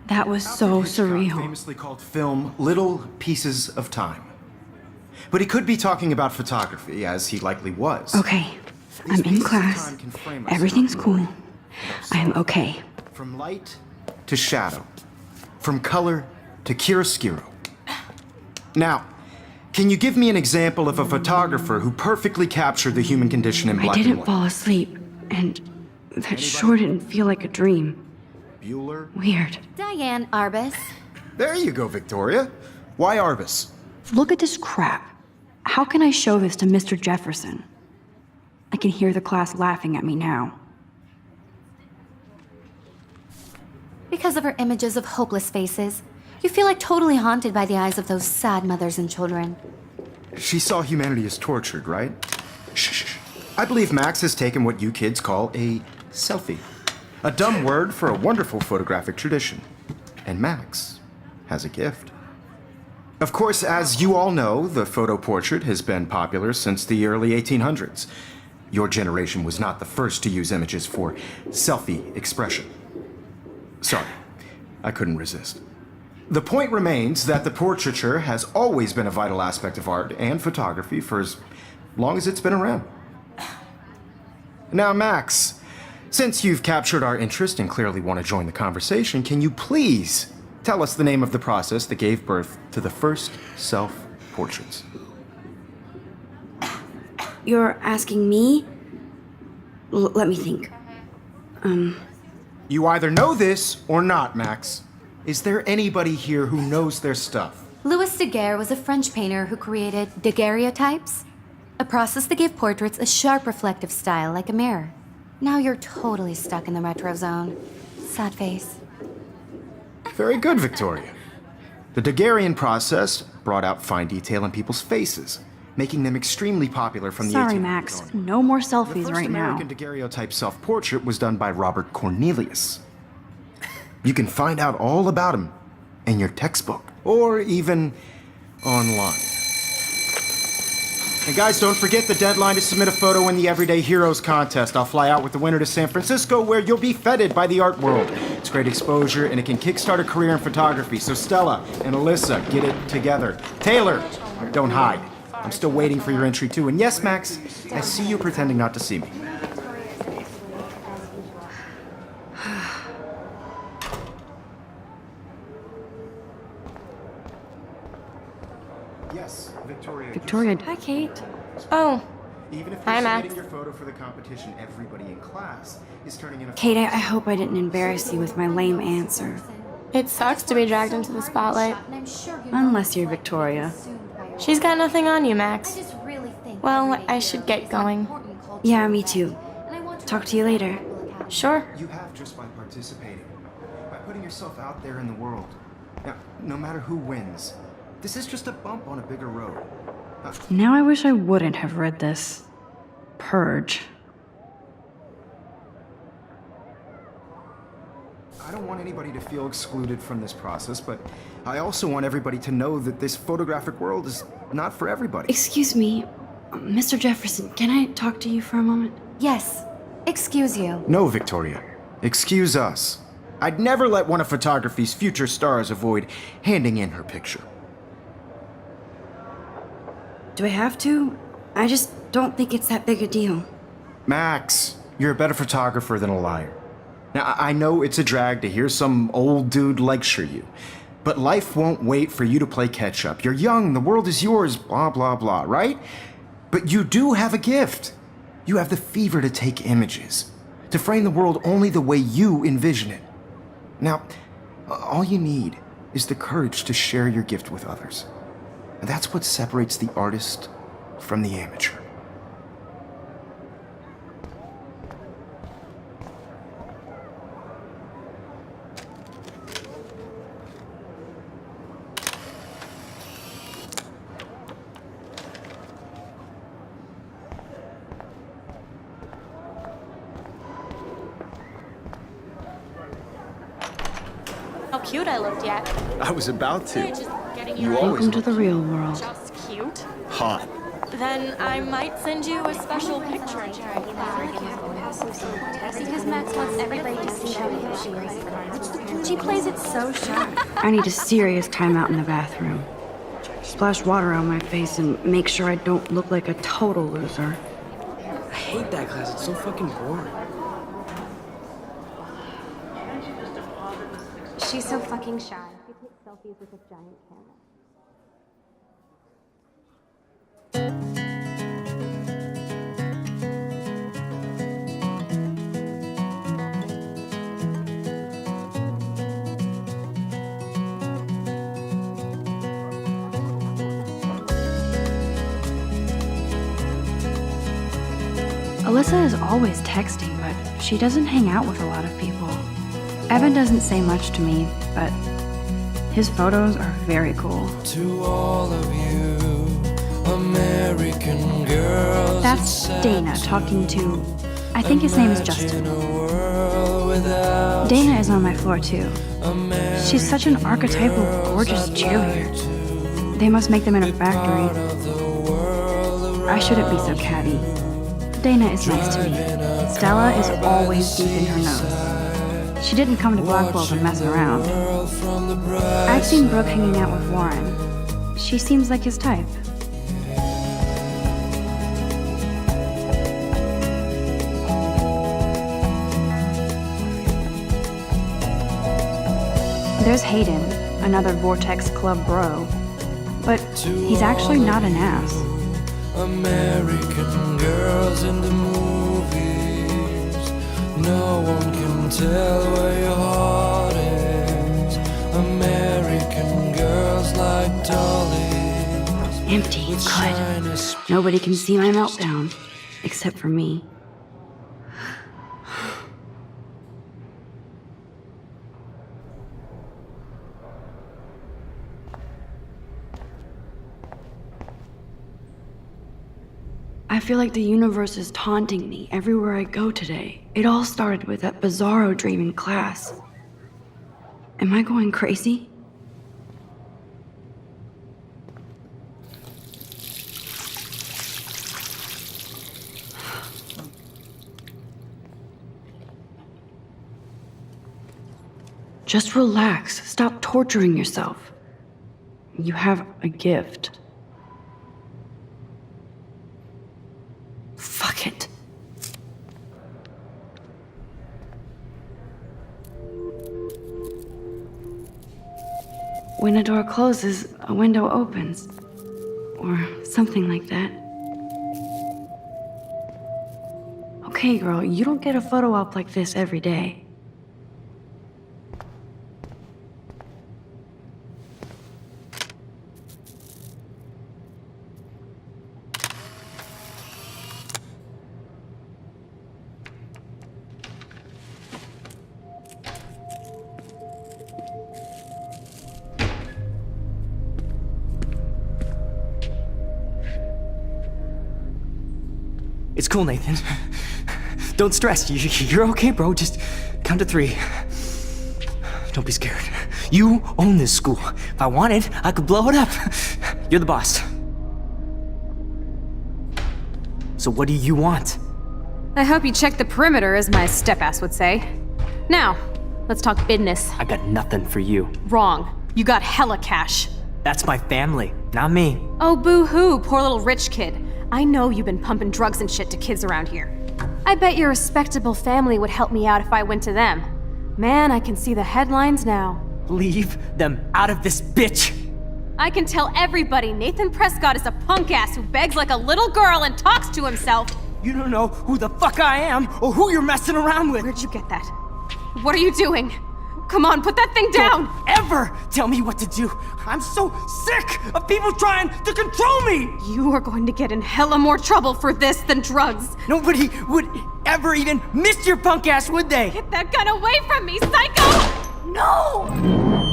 That was so surreal. Famously called film Little Pieces of Time. But he could be talking about photography, as he likely was. Okay, I'm in class. Everything's cool. I'm okay. From light to shadow. From color to chiaroscuro. Now, can you give me an example of a photographer who perfectly captured the human condition in black and white? I didn't fall asleep, and that sure didn't feel like a dream. Bueller? Weird. Diane Arbus. There you go, Victoria. Why Arbus? Look at this crap. How can I show this to Mr. Jefferson? I can hear the class laughing at me now. Because of her images of hopeless faces, you feel like totally haunted by the eyes of those sad mothers and children. She saw humanity as tortured, right? Shh. I believe Max has taken what you kids call a selfie. A dumb word for a wonderful photographic tradition. And Max has a gift. Of course, as you all know, the photo portrait has been popular since the early 1800s. Your generation was not the first to use images for selfie expression. Sorry, I couldn't resist. The point remains that the portraiture has always been a vital aspect of art and photography for as long as it's been around. Now, Max, since you've captured our interest and clearly want to join the conversation, can you please tell us the name of the process that gave birth to the first self-portraits? You're asking me? Let me think. You either know this or not, Max. Is there anybody here who knows their stuff? Louis Daguerre was a French painter who created daguerreotypes, a process that gave portraits a sharp reflective style like a mirror. Now you're totally stuck in the retro zone. Sad face. Very good, Victoria. The Daguerrean process brought out fine detail in people's faces, making them extremely popular from the 1800s. Sorry, Max. No more selfies The first right now. American daguerreotype self-portrait was done by Robert Cornelius. You can find out all about him in your textbook, or even online. And guys, don't forget the deadline to submit a photo in the Everyday Heroes contest. I'll fly out with the winner to San Francisco, where you'll be feted by the art world. It's great exposure, and it can kickstart a career in photography. So Stella and Alyssa, get it together. Taylor, don't hide. I'm still waiting for your entry too. And yes, Max, I see you pretending not to see me. Yes, Victoria. Victoria, Hi, Kate. Oh, Even if Hi, you're Max. submitting your photo for the competition, everybody in class is turning in a Kate, I hope I didn't embarrass you with my lame answer. it sucks to be dragged into the spotlight. Unless you're Victoria. She's got nothing on you, Max. Well, I should get going. Yeah, me too. Talk to you later. Sure. You have just by participating, by putting yourself out there in the world. Now, no matter who wins, this is just a bump on a bigger road. Now I wish I wouldn't have read this. Purge. I don't want anybody to feel excluded from this process, but I also want everybody to know that this photographic world is not for everybody. Excuse me, Mr. Jefferson, can I talk to you for a moment? Yes. Excuse you. No, Victoria. Excuse us. I'd never let one of photography's future stars avoid handing in her picture. Do I have to? I just don't think it's that big a deal. Max, you're a better photographer than a liar. Now, I know it's a drag to hear some old dude lecture you, but life won't wait for you to play catch up. You're young, the world is yours, blah, blah, blah, right? But you do have a gift. You have the fever to take images, to frame the world only the way you envision it. Now, all you need is the courage to share your gift with others. And that's what separates the artist from the amateur. How cute I looked yet. I was about to. Just Welcome to the real world. Just cute. Hot. Then I might send you a special picture. Because Max wants everybody to see how good she is. She plays it so sharp. I need a serious timeout in the bathroom. Splash water on my face and make sure I don't look like a total loser. I hate that class. It's so fucking boring. She's so fucking shy. She takes selfies with a giant camera. Alyssa is always texting, but she doesn't hang out with a lot of people. Evan doesn't say much to me, but his photos are very cool. To all of you, American girls. That's Dana talking to, I think his name is Justin. Dana is on my floor too. She's such an archetypal, gorgeous cheerleader. They must make them in a factory. I shouldn't be so catty. Dana is nice to me. Stella is always deep in her nose. She didn't come to Blackwell to mess around. I've seen Brooke hanging out with Warren. She seems like his type. There's Hayden, another Vortex Club bro. But he's actually not an ass. American girls in the movies. No one can tell where your heart is. American girls like dollies. Empty, good. Nobody can see my meltdown, except for me. I feel like the universe is taunting me everywhere I go today. It all started with that bizarro dream in class. Am I going crazy? Just relax. Stop torturing yourself. You have a gift. Fuck it. When a door closes, a window opens. Or something like that. Okay, girl, you don't get a photo op like this every day. It's cool, Nathan. Don't stress. You're okay, bro. Just count to 3. Don't be scared. You own this school. If I wanted, I could blow it up. You're the boss. So what do you want? I hope you check the perimeter, as my step-ass would say. Now, let's talk business. I got nothing for you. Wrong. You got hella cash. That's my family, not me. Oh, boo-hoo, poor little rich kid. I know you've been pumping drugs and shit to kids around here. I bet your respectable family would help me out if I went to them. Man, I can see the headlines now. Leave them out of this bitch! I can tell everybody Nathan Prescott is a punk-ass who begs like a little girl and talks to himself. You don't know who the fuck I am or who you're messing around with. Where'd you get that? What are you doing? Come on, put that thing down! Don't ever tell me what to do! I'm so sick of people trying to control me! You are going to get in hella more trouble for this than drugs. Nobody would ever even miss your punk ass, would they? Get that gun away from me, psycho! No!